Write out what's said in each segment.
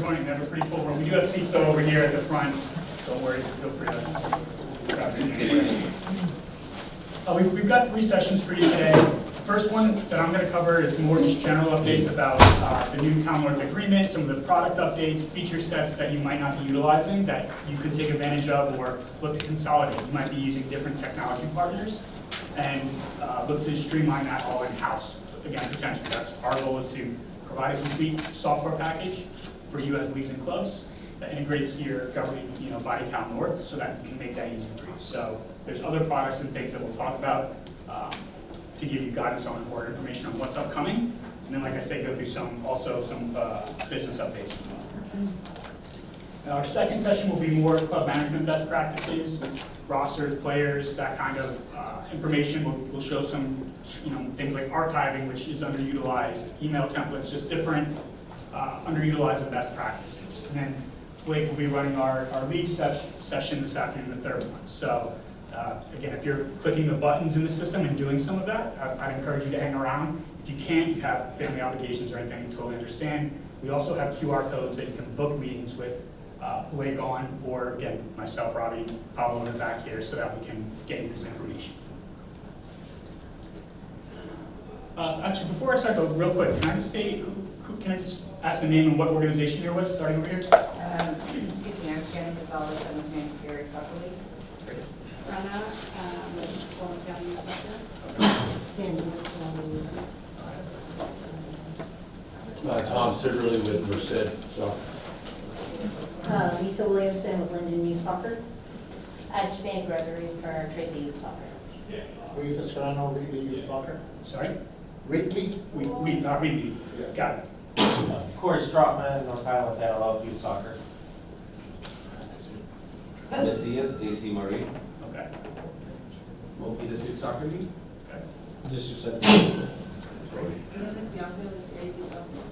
standpoint, we have a pretty full room. We do have seats though over here at the front. Don't worry, feel free to grab a seat anywhere. We've got 3 sessions for you today. The first one that I'm going to cover is more just general updates about the new CalNorth agreement, some of the product updates, feature sets that you might not be utilizing that you could take advantage of or look to consolidate. You might be using different technology partners and look to streamline that all in-house. Again, potentially, that's our goal is to provide a complete software package for you as leagues and clubs that integrates to your governing body CalNorth so that you can make that easy for you. So there's other products and things that we'll talk about to give you guidance on or information on what's upcoming. And then, like I say, go through some business updates as well. Now, our second session will be more club management best practices, rosters, players, that kind of information. We'll show some things like archiving, which is underutilized, email templates, just different underutilized best practices. And then Blake will be running our league session this afternoon, the third one. So again, if you're clicking the buttons in the system and doing some of that, I'd encourage you to hang around. If you can't, you have family obligations or anything, we totally understand. We also have QR codes that you can book meetings with Blake on, or again, myself, Robbie, Pablo in the back here, so that we can get you this information. Actually, before I start though, real quick, can I just ask the name and what organization you're with, starting over here? Excuse me, I'm Shannon Gonzalez, I'm with Hank Gary Soccer League. Rana, Fulton County Soccer. Tom Sidderly with Merced Soccer. Lisa Williamson with Linden Youth Soccer. Janine Gregory for Tracy Youth Soccer. Luisa Serrano, Wheatley Youth Soccer. Sorry? Wheatley? Wheatley. Yes. Got it. Corey Stropman, North Island Antelope Youth Soccer. Messias, AC Marie. Okay. Milpitas Youth Soccer League. Okay. District 7. Miss Bianca with Crazy Soccer.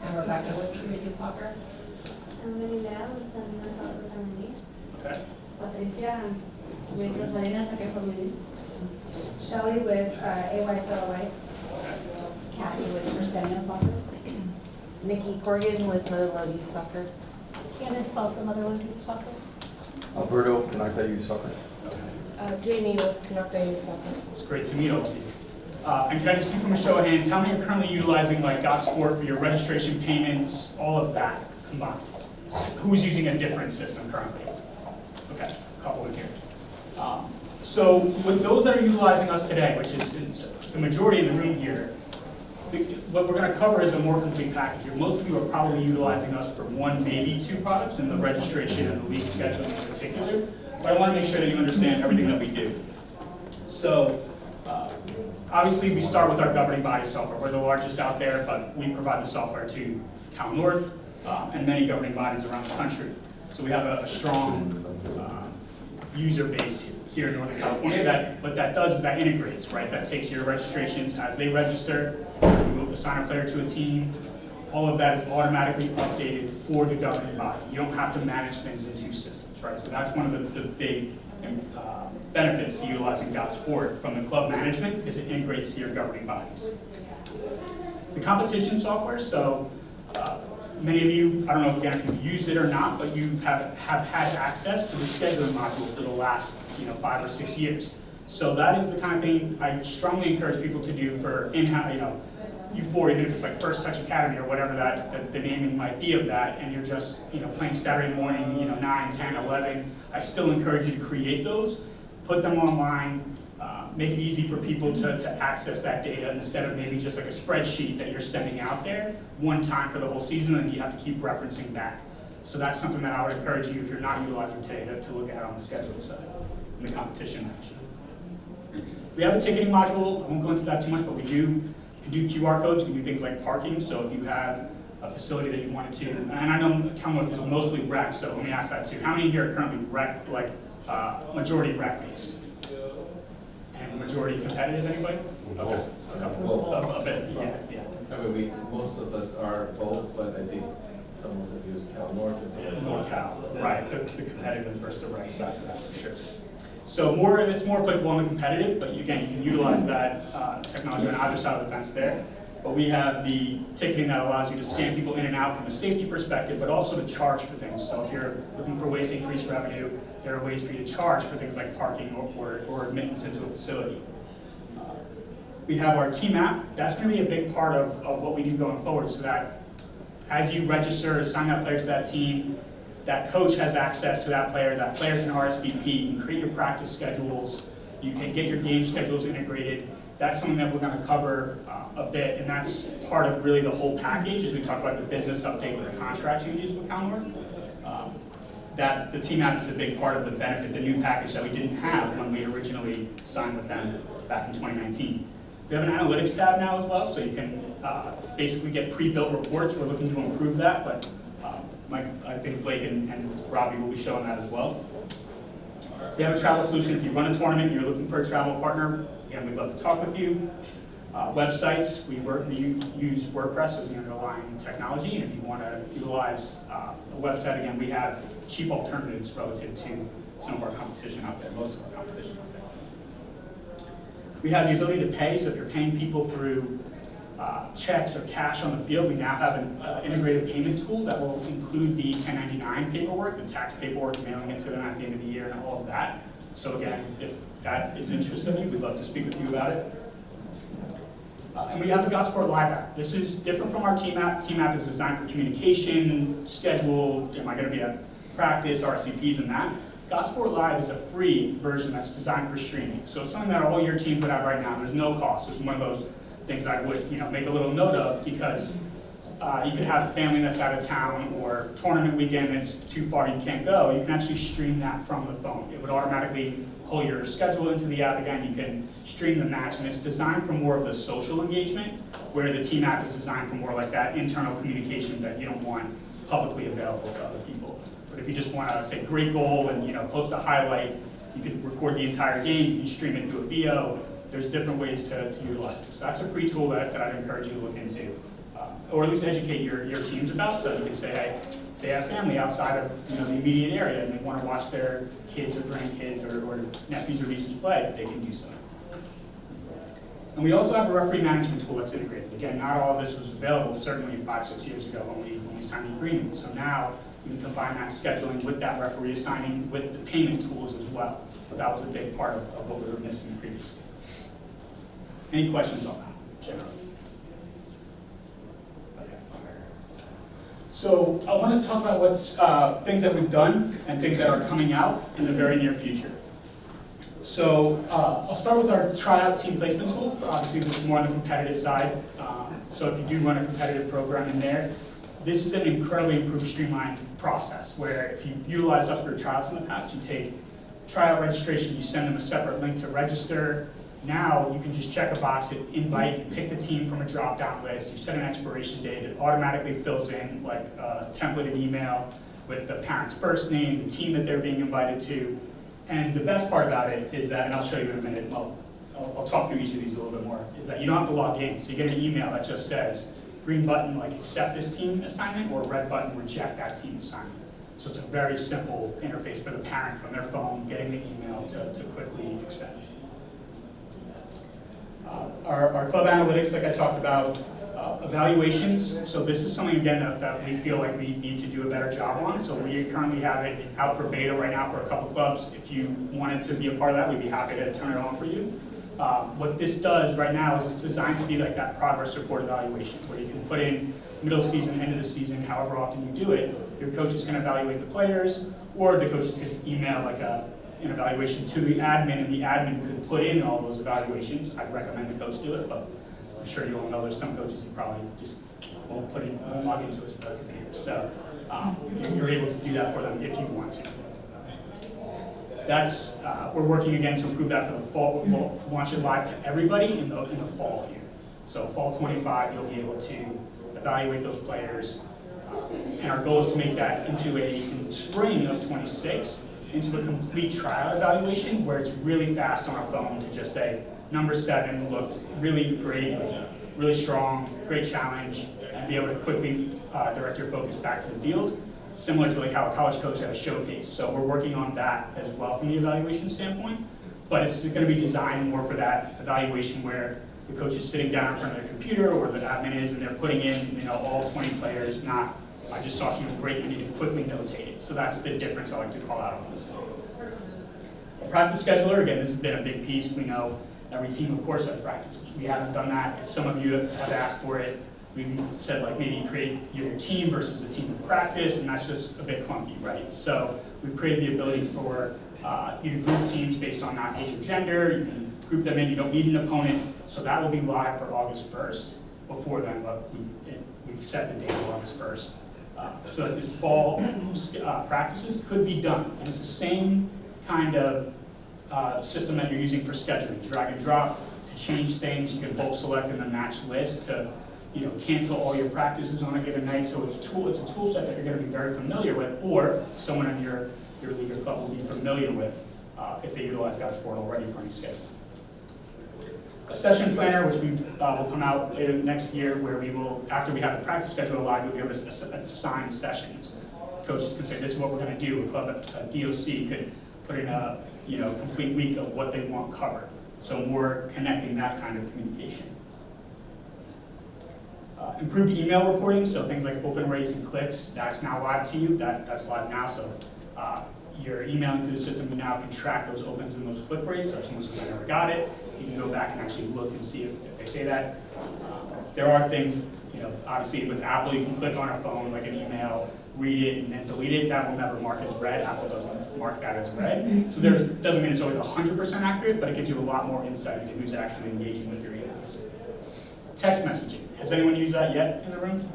And Rebecca with Community Soccer. I'm Marilea with San Diego Soccer Family. Okay. Patricia with Rosalina Soccer Family. Shelly with AY Solar Whites. Kathy with Mercedes Soccer. Nikki Corrigan with Motherlode Youth Soccer. Candace also Motherland Youth Soccer. Alberto Canacta Youth Soccer. Jamie with Canucka Youth Soccer. It's great to meet all of you. And can I just see from a show of hands, how many are currently utilizing like GotSport for your registration payments, all of that combined? Who's using a different system currently? Okay, a couple in here. So with those that are utilizing us today, which is the majority in the room here, what we're going to cover is a more complete package here. Most of you are probably utilizing us for 1, maybe 2 products in the registration and the league scheduling in particular. But I want to make sure that you understand everything that we do. So obviously we start with our governing body software. We're the largest out there, but we provide the software to CalNorth and many governing bodies around the country. So we have a strong user base here in Northern California. What that does is that integrates, right? That takes your registrations as they register, you assign a player to a team. All of that is automatically updated for the governing body. You don't have to manage things in 2 systems, right? So that's one of the big benefits to utilizing GotSport from the club management, because it integrates to your governing bodies. The competition software, so many of you, I don't know if you've used it or not, but you have had access to the scheduling module for the last 5 or 6 years. So that is the kind of thing I strongly encourage people to do for in-house, U4, even if it's like First Touch Academy or whatever that the naming might be of that, and you're just playing Saturday morning, 9, 10, 11. I still encourage you to create those, put them online, make it easy for people to access that data instead of maybe just like a spreadsheet that you're sending out there one time for the whole season and you have to keep referencing back. So that's something that I would encourage you, if you're not utilizing today, to look at on the scheduling side in the competition match. We have a ticketing module. I won't go into that too much, but we do. You can do QR codes. You can do things like parking. So if you have a facility that you wanted to, and I know CalNorth is mostly rec, so let me ask that too. How many here are currently rec, like majority rec based? And majority competitive, anybody? Okay. A bit, yeah. I mean, most of us are both, but I think some of them use CalNorth. NorCal, right, the competitive versus the rec side for that, for sure. So it's more applicable on the competitive, but again, you can utilize that technology on either side of the fence there. But we have the ticketing that allows you to scan people in and out from a safety perspective, but also to charge for things. So if you're looking for ways to increase revenue, there are ways for you to charge for things like parking or admittance into a facility. We have our team app. That's going to be a big part of what we do going forward, so that as you register, assign that player to that team, that coach has access to that player can RSVP, you can create your practice schedules, you can get your game schedules integrated. That's something that we're going to cover a bit, and that's part of really the whole package as we talk about the business update with the contract changes with Conworth. That the team app is a big part of the benefit, the new package that we didn't have when we originally signed with them back in 2019. We have an analytics tab now as well, so you can basically get pre-built reports. We're looking to improve that, but I think Blake and Robbie will be showing that as well. We have a travel solution. If you run a tournament and you're looking for a travel partner, again, we'd love to talk with you. Websites, we use WordPress as the underlying technology, and if you want to utilize a website, again, we have cheap alternatives relative to some of our competition out there, most of our competition out there. We have the ability to pay, so if you're paying people through checks or cash on the field, we now have an integrated payment tool that will include the 1099 paperwork, the tax paperwork, mailing it to them at the end of the year, and all of that. So again, if that is interesting to you, we'd love to speak with you about it. And we have the GotSport Live app. This is different from our team app. Team app is designed for communication, schedule, am I going to be at practice, RSVPs, and that. GotSport Live is a free version that's designed for streaming. So it's something that all your teams would have right now. There's no cost. It's one of those things I would make a little note of, because you could have a family that's out of town, or tournament weekend that's too far you can't go. You can actually stream that from the phone. It would automatically pull your schedule into the app. Again, you can stream the match, and it's designed for more of the social engagement, where the team app is designed for more like that internal communication that you don't want publicly available to other people. But if you just want to say great goal and post a highlight, you can record the entire game, you can stream it through a VO. There's different ways to utilize it. So that's a free tool that I'd encourage you to look into, or at least educate your teams about, so you can say, hey, if they have family outside of the immediate area and they want to watch their kids or grandkids or nephews or nieces play, they can do so. And we also have a referee management tool that's integrated. Again, not all of this was available certainly 5-6 years ago when we signed the agreement. So now we can combine that scheduling with that referee assigning with the payment tools as well. But that was a big part of what we were missing previously. Any questions on that, generally? Okay. So I want to talk about what's things that we've done and things that are coming out in the very near future. So I'll start with our tryout team placement tool. Obviously, this is more on the competitive side. So if you do run a competitive program in there, this is an incredibly improved, streamlined process where if you've utilized us for tryouts in the past, you take tryout registration, you send them a separate link to register. Now you can just check a box, hit invite, you pick the team from a drop-down list, you set an expiration date, it automatically fills in like a templated email with the parent's first name, the team that they're being invited to. And the best part about it is that, and I'll show you in a minute, I'll talk through each of these a little bit more, is that you don't have to log in. So you get an email that just says, green button, like accept this team assignment, or red button, reject that team assignment. So it's a very simple interface for the parent from their phone, getting the email to quickly accept. Our club analytics, like I talked about, evaluations. So this is something, again, that we feel like we need to do a better job on. So we currently have it out for beta right now for a couple clubs. If you wanted to be a part of that, we'd be happy to turn it on for you. What this does right now is it's designed to be like that progress report evaluation, where you can put in middle season, end of the season, however often you do it. Your coaches can evaluate the players, or the coaches can email like an evaluation to the admin, and the admin could put in all those evaluations. I'd recommend the coach do it, but I'm sure you all know there's some coaches who probably just won't log into a computer. So you're able to do that for them if you want to. That's we're working again to improve that for the fall. We'll launch it live to everybody in the fall here. So fall 25, you'll be able to evaluate those players, and our goal is to make that into in the spring of 26 into a complete tryout evaluation where it's really fast on our phone to just say, number 7 looked really great, really strong, great challenge, and be able to quickly direct your focus back to the field, similar to like how a college coach had a showcase. So we're working on that as well from the evaluation standpoint, but it's going to be designed more for that evaluation where the coach is sitting down in front of their computer, or the admin is, and they're putting in, all 20 players, not, I just saw something great, I need to quickly notate it. So that's the difference I like to call out on this. A practice scheduler, again, this has been a big piece. We know every team, of course, has practices. We haven't done that. If some of you have asked for it, we said like maybe create your team versus the team in practice, and that's just a bit clunky, right? So we've created the ability for you to group teams based on not age or gender. You can group them in. You don't need an opponent. So that will be live for August 1st. Before then, but we've set the date of August 1st. So that this fall practices could be done. And it's the same kind of system that you're using for scheduling. Drag and drop to change things. You can bulk select in the match list to cancel all your practices on a given night. So it's a tool set that you're going to be very familiar with, or someone in your league or club will be familiar with if they utilize GotSport already for any scheduling. A session planner, which will come out later next year, where we will, after we have the practice schedule live, we'll be able to assign sessions. Coaches can say, this is what we're going to do. A club, a DOC could put in a complete week of what they want covered. So more connecting that kind of communication. Improved email reporting, so things like open rates and clicks, that's now live to you. That's live now, so you're emailing through the system, you now can track those opens and those click rates. So if someone says, I never got it, you can go back and actually look and see if they say that. There are things, obviously with Apple, you can click on a phone, like an email, read it, and then delete it. That will never mark as read. Apple doesn't mark that as read. So doesn't mean it's always 100% accurate, but it gives you a lot more insight into who's actually engaging with your emails. Text messaging. Has anyone used that yet in the room?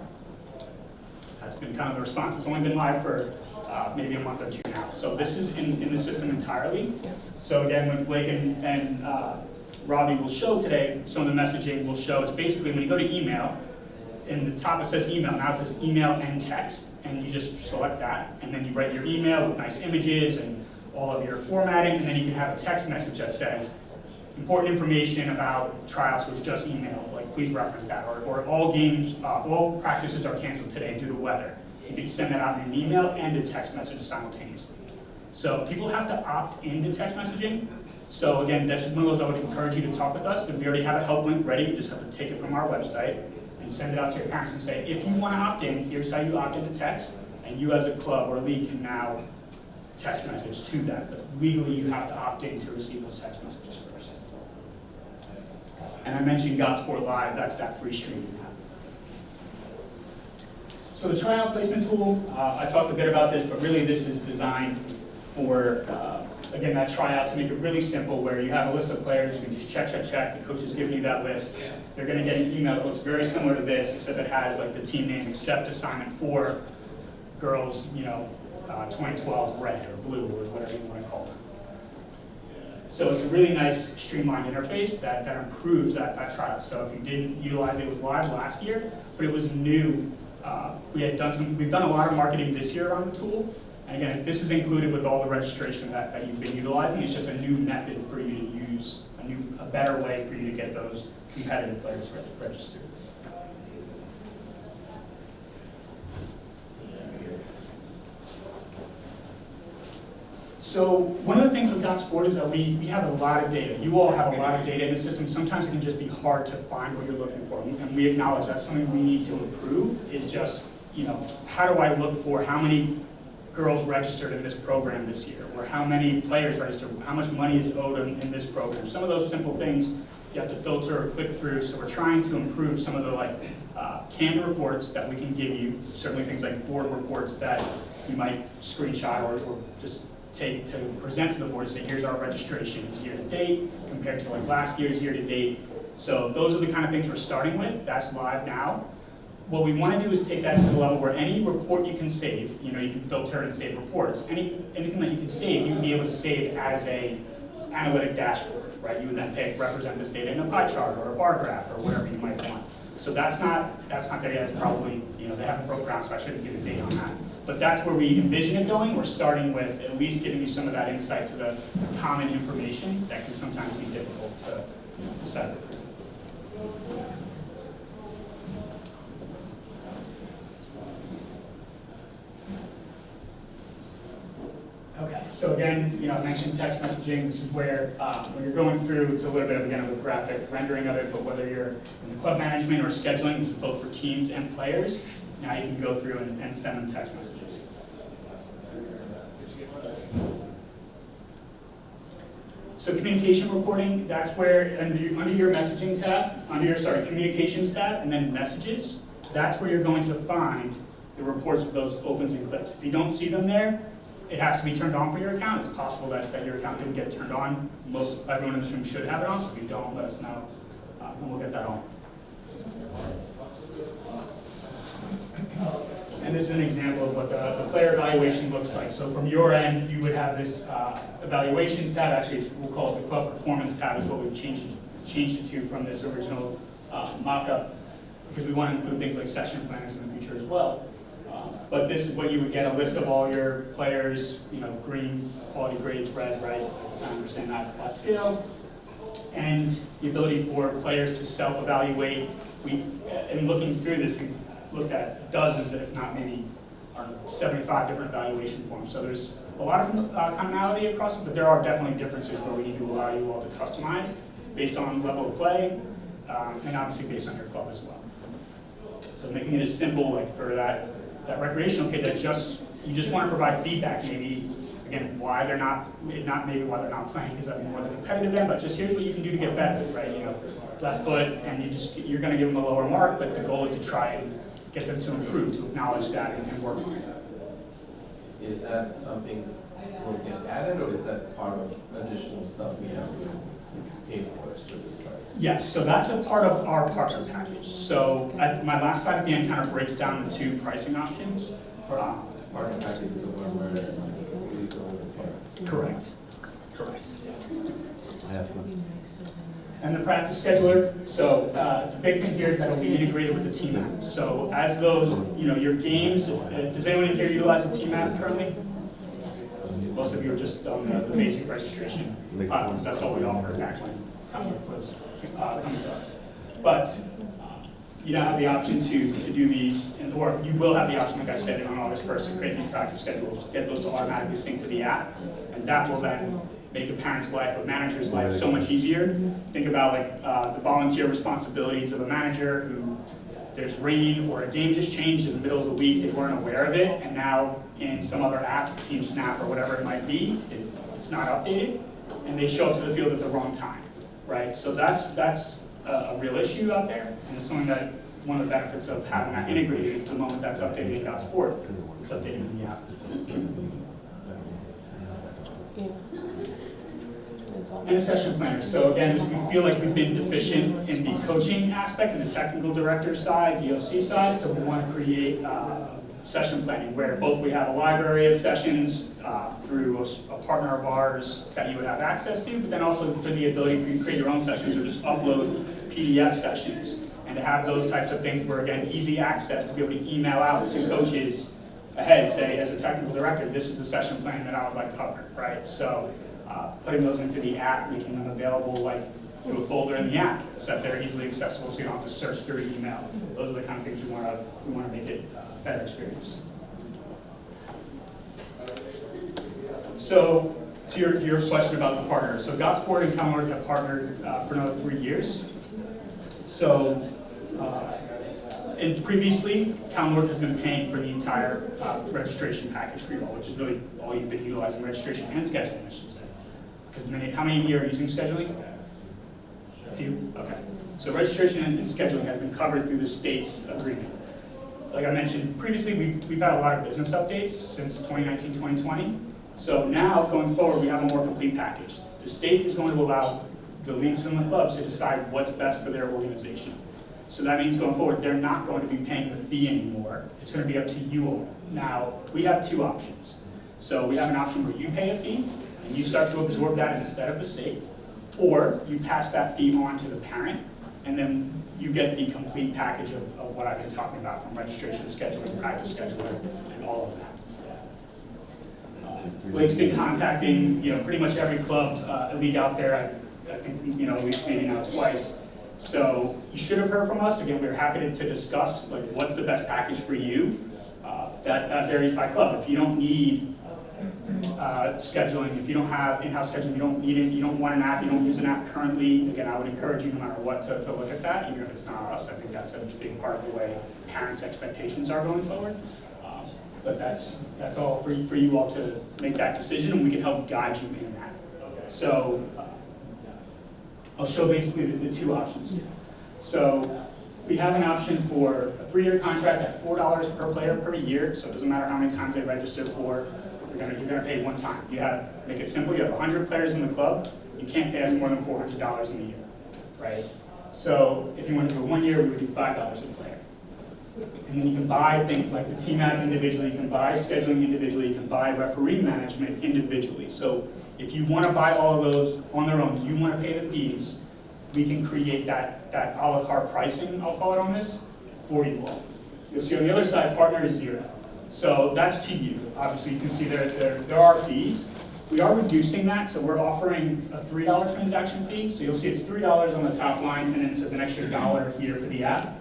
That's been kind of the response. It's only been live for maybe a month or two now. So this is in the system entirely. So again, when Blake and Robbie will show today, some of the messaging will show, it's basically when you go to email, in the top it says email, now it says email and text, and you just select that, and then you write your email with nice images and all of your formatting, and then you can have a text message that says, important information about tryouts was just emailed, like please reference that, or all games, all practices are canceled today due to weather. You can send that out in an email and a text message simultaneously. So people have to opt into text messaging. So again, this is one of those I would encourage you to talk with us, and we already have a help link ready. You just have to take it from our website and send it out to your parents and say, if you want to opt in, here's how you opt into text, and you as a club or league can now text message to that. But legally, you have to opt in to receive those text messages first. And I mentioned GotSport Live, that's that free stream you have. So the tryout placement tool, I talked a bit about this, but really this is designed for, again, that tryout to make it really simple, where you have a list of players, you can just check, the coach is giving you that list. They're going to get an email that looks very similar to this, except it has like the team name, except assignment for girls, 2012 red or blue or whatever you want to call them. So it's a really nice streamlined interface that improves that trial. So if you didn't utilize it, it was live last year, but it was new. We've done a lot of marketing this year on the tool. And again, this is included with all the registration that you've been utilizing. It's just a new method for you to use, a better way for you to get those competitive players registered. So one of the things with GotSport is that we have a lot of data. You all have a lot of data in the system. Sometimes it can just be hard to find what you're looking for. And we acknowledge that's something we need to improve, is just, how do I look for how many girls registered in this program this year, or how many players registered, how much money is owed in this program. Some of those simple things you have to filter or click through, so we're trying to improve some of the canned reports that we can give you, certainly things like board reports that you might screenshot or just take to present to the board and say, here's our registrations year to date compared to last year's year to date. So those are the kind of things we're starting with. That's live now. What we want to do is take that to the level where any report you can save, you can filter and save reports. Anything that you can save, you can be able to save as a analytic dashboard, right? You would then represent this data in a pie chart or a bar graph or whatever you might want. So that's not there yet. It's probably, they haven't broke ground, so I shouldn't give a date on that. But that's where we envision it going. We're starting with at least giving you some of that insight to the common information that can sometimes be difficult to decipher through. Okay, so again, I mentioned text messaging. This is where, when you're going through, it's a little bit of, again, of a graphic rendering of it, but whether you're in the club management or scheduling, this is both for teams and players. Now you can go through and send them text messages. So communication reporting, that's where, under your messaging tab, communications tab, and then messages, that's where you're going to find the reports of those opens and clicks. If you don't see them there, it has to be turned on for your account. It's possible that your account didn't get turned on. Everyone in this room should have it on, so if you don't, let us know, and we'll get that on. And this is an example of what the player evaluation looks like. So from your end, you would have this evaluations tab. Actually, we'll call it the club performance tab is what we've changed it to from this original mock-up, because we want to include things like session planners in the future as well. But this is what you would get, a list of all your players, green, quality grades, red, right? I understand that scale. And the ability for players to self-evaluate. In looking through this, we've looked at dozens, if not maybe 75 different evaluation forms. So there's a lot of commonality across it, but there are definitely differences where we need to allow you all to customize based on level of play, and obviously based on your club as well. So making it as simple, like for that recreational kid that you just want to provide feedback, maybe again why they're not playing because that'd be more the competitive end, but just here's what you can do to get better, right? Left foot, and you're going to give them a lower mark, but the goal is to try and get them to improve, to acknowledge that and work on it. Is that something will get added, or is that part of additional stuff we have to pay for service sites? Yes, so that's a part of our partner package. So my last slide at the end kind of breaks down the two pricing options. Partner package is the one where we go with the partner. Correct. I have some. And the practice scheduler, so the big thing here is that it'll be integrated with the team app. So as those, your games, does anyone in here utilize a team app currently? Most of you are just on the basic registration platforms. That's all we offer back when Commonwealth was coming to us. But you now have the option to do these, or you will have the option, like I said, on August 1st to create these practice schedules, get those to automatically sync to the app, and that will then make a parent's life, a manager's life so much easier. Think about the volunteer responsibilities of a manager who there's rain or a game just changed in the middle of the week, they weren't aware of it, and now in some other app, Team Snap or whatever it might be, it's not updated, and they show up to the field at the wrong time, right? So that's a real issue out there, and it's something that one of the benefits of having that integrated is the moment that's updated in GotSport, it's updated in the app. And a session planner. So again, we feel like we've been deficient in the coaching aspect, and the technical director side, the OC side, so we want to create session planning where both we have a library of sessions through a partner of ours that you would have access to, but then also for the ability for you to create your own sessions or just upload PDF sessions, and to have those types of things where, again, easy access to be able to email out to coaches ahead, say, as a technical director, this is the session plan that I would like covered, right? So putting those into the app, making them available through a folder in the app so that they're easily accessible so you don't have to search through email. Those are the kind of things we want to make it a better experience. So to your question about the partners. So GotSport and Commonwealth have partnered for another 3 years. So and previously, Commonwealth has been paying for the entire registration package for you all, which is really all you've been utilizing, registration and scheduling, I should say. Because how many of you are using scheduling? A few? Okay. So registration and scheduling has been covered through the state's agreement. Like I mentioned previously, we've had a lot of business updates since 2019, 2020. So now, going forward, we have a more complete package. The state is going to allow the leagues and the clubs to decide what's best for their organization. So that means going forward, they're not going to be paying the fee anymore. It's going to be up to you all. Now, we have two options. So we have an option where you pay a fee, and you start to absorb that instead of the state, or you pass that fee on to the parent, and then you get the complete package of what I've been talking about, from registration, scheduling, practice scheduling, and all of that. Lake's been contacting, pretty much every club, league out there. I think, at least maybe now twice. So you should have heard from us. Again, we're happy to discuss what's the best package for you. That varies by club. If you don't need scheduling, if you don't have in-house scheduling, you don't need it, you don't want an app, you don't use an app currently, again, I would encourage you no matter what to look at that, even if it's not us. I think that's a big part of the way parents' expectations are going forward. But that's all for you all to make that decision, and we can help guide you in that. So I'll show basically the two options. So we have an option for a 3-year contract at $4 per player per year, so it doesn't matter how many times they register for, you're gonna pay one time. Make it simple, you have 100 players in the club, you can't pay us more than $400 in a year, right? So if you want to do 1 year, we would do $5 a player. And then you can buy things like the team app individually, you can buy scheduling individually, you can buy referee management individually. So if you want to buy all of those on their own, you want to pay the fees, we can create that a la carte pricing, I'll call it on this, for you all. You'll see on the other side, partner is 0. So that's to you. Obviously, you can see there are fees. We are reducing that, so we're offering a $3 transaction fee. So you'll see it's $3 on the top line, and then it says an extra $1 here for the app.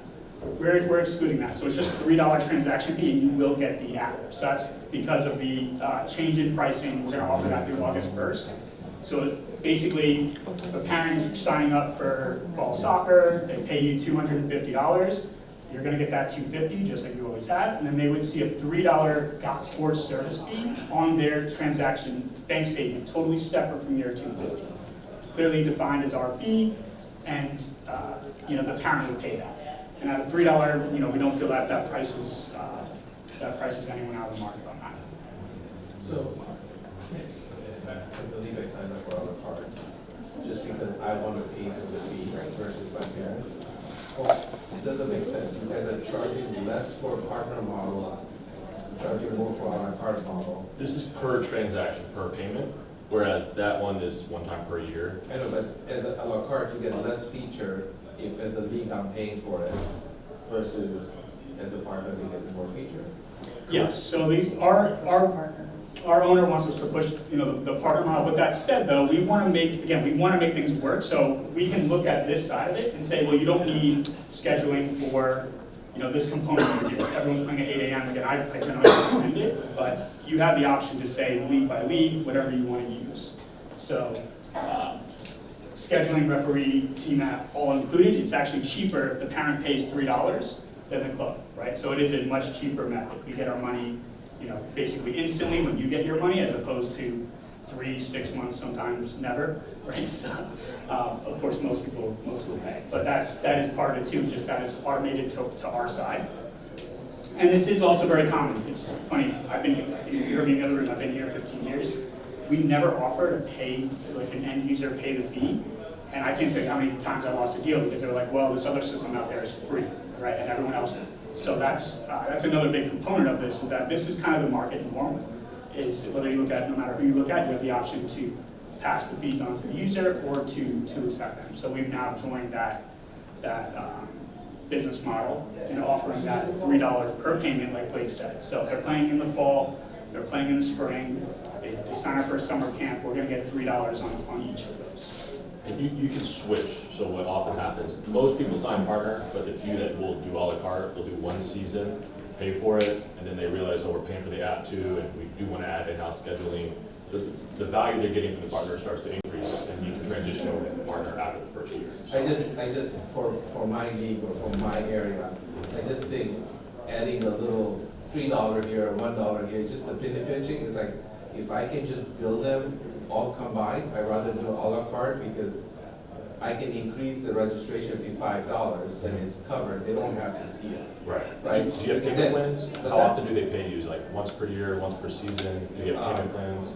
We're excluding that, so it's just a $3 transaction fee, and you will get the app. So that's because of the change in pricing. We're going to offer that through August 1st. So basically, the parents signing up for fall soccer, they pay you $250. You're going to get that $250, just like you always have, and then they would see a $3 GotSport service fee on their transaction bank statement, totally separate from your $250. Clearly defined as our fee, and the parent would pay that. And at a $3, we don't feel that prices anyone out of the market on that. So, I believe I signed up for all the cards, just because I want to pay for the fee versus my parents. It doesn't make sense. You guys are charging less for a partner model, charging more for a card model. This is per transaction, per payment, whereas that one is one time per year. I know, but as a la carte, you get less feature if as a league I'm paying for it versus as a partner we get more feature. Yes, so our owner wants us to push, the partner model. With that said, though, we want to make things work. So we can look at this side of it and say, well, you don't need scheduling for, this component of the year. Everyone's playing at 8 a.m. Again, I generally recommend it, but you have the option to say league by league, whatever you want to use. So scheduling, referee, team app, all included. It's actually cheaper if the parent pays $3 than the club, right? So it is a much cheaper method. We get our money basically instantly when you get your money, as opposed to 3-6 months, sometimes never, right? So, of course, most people pay, but that is part of it too. Just that it's automated to our side, and this is also very common. It's funny. I've been here in the other room. I've been here 15 years. We never offer to pay, like an end user pay the fee, and I can't tell you how many times I lost a deal because they were like, well, this other system out there is free, right? And everyone else. So that's another big component of this, is that this is kind of the market norm, is whether you look at, no matter who you look at, you have the option to pass the fees on to the user or to accept them. So we've now joined that business model and offering that $3 per payment, like Blake said. So if they're playing in the fall, they're playing in the spring, they sign up for a summer camp, we're going to get $3 on each of those. And you can switch. So what often happens, most people sign partner, but the few that will do a la carte will do one season, pay for it, and then they realize, oh, we're paying for the app too, and we do want to add in-house scheduling. The value they're getting from the partner starts to increase, and you can transition over to the partner after the first year. So I just for my league or for my area, I just think adding a little $3 here or $1 here, just the pinching is like, if I can just bill them all combined, I'd rather do a la carte, because I can increase the registration fee $5, then it's covered. They don't have to see it. Right. Right? Do you have payment plans? How often do they pay you? Like once per year, once per season? Do you have payment plans?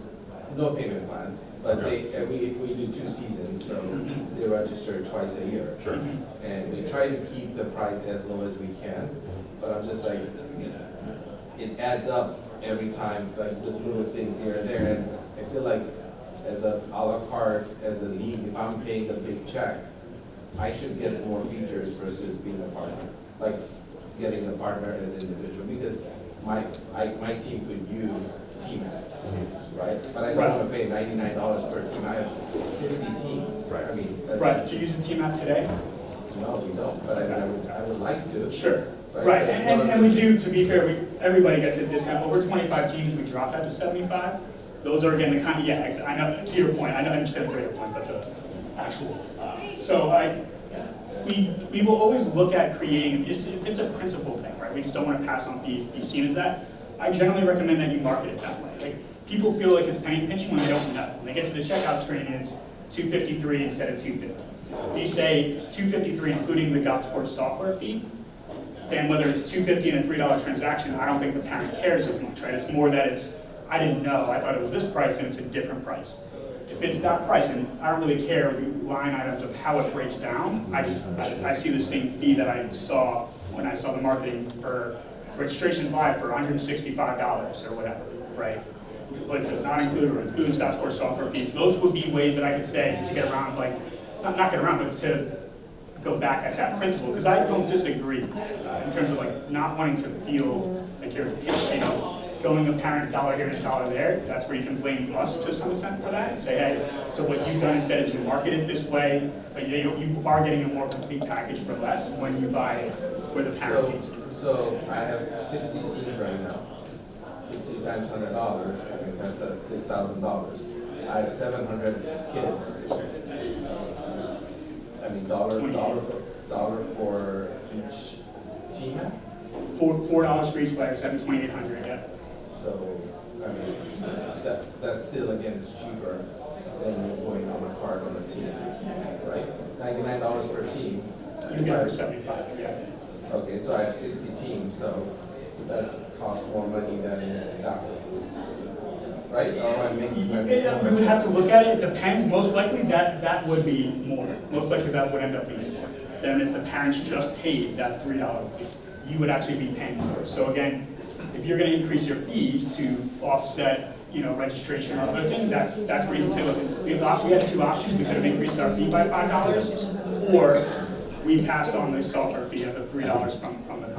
No payment plans, but Okay. we do 2 seasons, so they register twice a year. Sure. And we try to keep the price as low as we can, but I'm just like, it adds up every time, like just little things here and there, and I feel like as a la carte, as a league, if I'm paying a big check, I should get more features versus being a partner, like getting a partner as an individual, because my team could use team app, right? But I don't want to pay $99 per team. I have 50 teams. Right. I mean, Right, do you use a team app today? No, we don't, but I would like to. Sure. Right, and we do, to be fair, everybody gets a discount. Over 25 teams, we drop that to 75. Those are again the kind of, yeah, I know, to your point, I don't understand the greater point, but the actual, we will always look at creating, if it's a principal thing, right? We just don't want to pass on fees, be seen as that. I generally recommend that you market it that way. Like, people feel like it's penny pinching when they don't know. When they get to the checkout screen and it's $253 instead of $250. If you say it's $253 including the GotSport software fee, then whether it's $250 and a $3 transaction, I don't think the parent cares as much, right? It's more that it's, I didn't know, I thought it was this price and it's a different price. If it's that price, and I don't really care the line items of how it breaks down, I see the same fee that I saw when I saw the marketing for registrations live for $165 or whatever, right? But it does not include or includes GotSport software fees. Those would be ways that I could say to get around, like, not get around, but to go back at that principle, because I don't disagree in terms of like not wanting to feel like you're, you know, going apparent dollar here and a dollar there. That's where you can blame us to some extent for that and say, hey, so what you've done instead is you market it this way, but you are getting a more complete package for less when you buy it where the parent needs it. So I have 60 teams right now. 60 times $100, I think that's $6,000. I have 700 kids. I mean, dollar for each team. $4 for each player, $2,800. Yeah. So I mean, that still again is cheaper than going on a card on a team, right? $99 per team. You get it for $75. Yeah. Okay, so I have 60 teams, so that's cost more money than that one, right? Or am I making? We would have to look at it. It depends. Most likely that would be more. Most likely that would end up being more than if the parents just paid that $3 fee. You would actually be paying for it. So again, if you're going to increase your fees to offset, you know, registration or other things, that's where you can say, look, we had two options. We could have increased our fee by $5, or we passed on the software fee of the $3 from the company.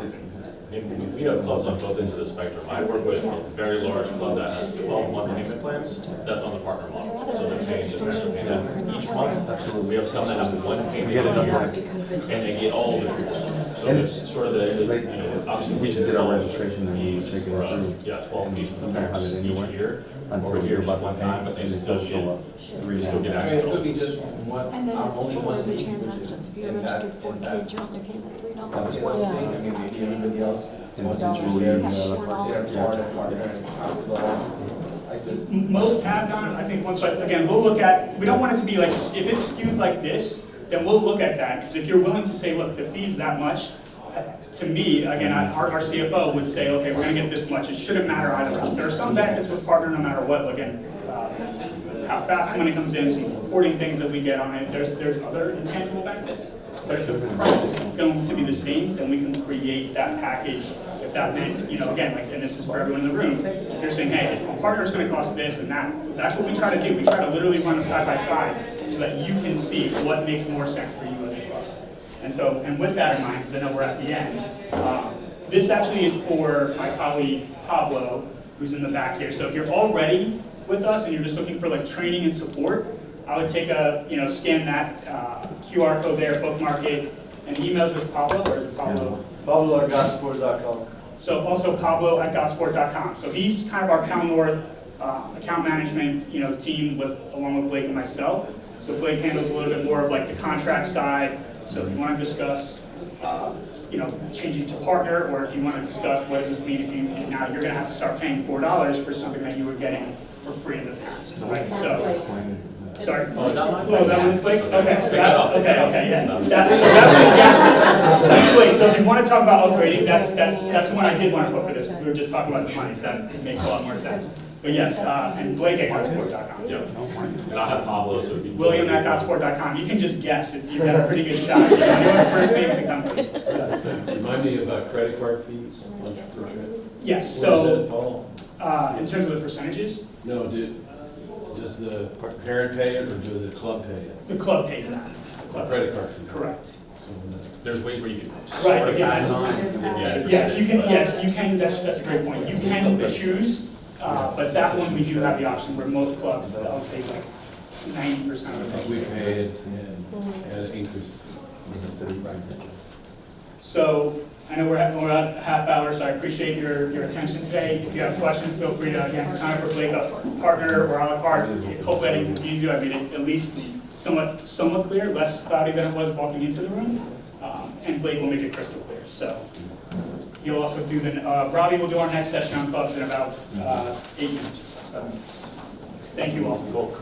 We have clubs on both ends of the spectrum. I work with a very large club that has 12-month payment plans. That's on the partner model. So they're paying the extra payments each month. We have some that have one payment and they get all the tools. So it's sort of the, you know, obviously we just did our registration and fees taking for, it through. yeah, 12 fees for the We don't have parents it each anywhere year. until Or we year hear about one the time, but they still show up. they still get I mean, access it to could all. be just one, And then it's only for one the league, which transactions. is If you're in registered that, for in that. kids, you're only paying the $3 Okay, once. I mean, maybe everybody else wants to Individually, choose their, $4. their partner and hospital. I just, Most have gone, I think, once, but again, we'll look at, we don't want it to be like, if it's skewed like this, then we'll look at that, because if you're willing to say, look, the fee's that much, to me, again, our CFO would say, okay, we're gonna get this much, it shouldn't matter either way. There are some benefits with partner no matter what, again, how fast the money comes in, some reporting things that we get on it, there's other intangible benefits. But if the price is going to be the same, then we can create that package. If that meant, you know, again, like, and this is for everyone in the room, if you're saying, hey, a partner's gonna cost this and that, that's what we try to do. We try to literally run a side by side so that you can see what makes more sense for you as a club. And so, and with that in mind, because I know we're at the end, this actually is for my colleague Pablo, who's in the back here. So if you're already with us and you're just looking for like training and support, I would take a, you know, scan that QR code there, bookmark it, and the email's just Pablo, or is it Pablo? Pablo at GotSport.com. So also Pablo at GotSport.com. So he's kind of our Cal North account management, you know, team along with Blake and myself. So Blake handles a little bit more of like the contract side. So if you want to discuss, you know, changing to partner, or if you want to discuss what does this mean if you now you're going to have to start paying $4 for something that you were getting for free in the past, right? So, sorry. Oh, is that mine? Oh, that one's Blake's? Okay, so Take that off. okay, yeah. That's Blake. So if you want to talk about upgrading, that's the one I did want to put for this, because we were just talking about the money, so that makes a lot more sense. But yes, and Blake at GotSport.com. Yeah. And I have Pablo, so if you. William at GotSport.com. You can just guess. You've got a pretty good shot. You know his first name of the company. So. Remind me about credit card fees on per trip. Yes, Where does so that fall? in terms of the percentages, No, does the parent pay it or do the club pay it? the club pays that. The club pays Credit card that. fee. Correct. So, There's ways where you can sort of again, add it on. Yeah, Yes, you can. Yes, you can. That's a great point. You can choose, but that one we do have the option where most clubs, I would say like 90% of I them. think we pay it and add an increase. So I know we're at a half hour, so I appreciate your attention today. If you have questions, feel free to, again, sign up for Blake, a partner or a la carte. Hopefully I didn't confuse you. I made it at least somewhat clear, less cloudy than it was walking into the room. And Blake will make it crystal clear. So you'll also do Robbie will do our next session on clubs in about 8 minutes or so, 7 minutes. Thank you all. Cool.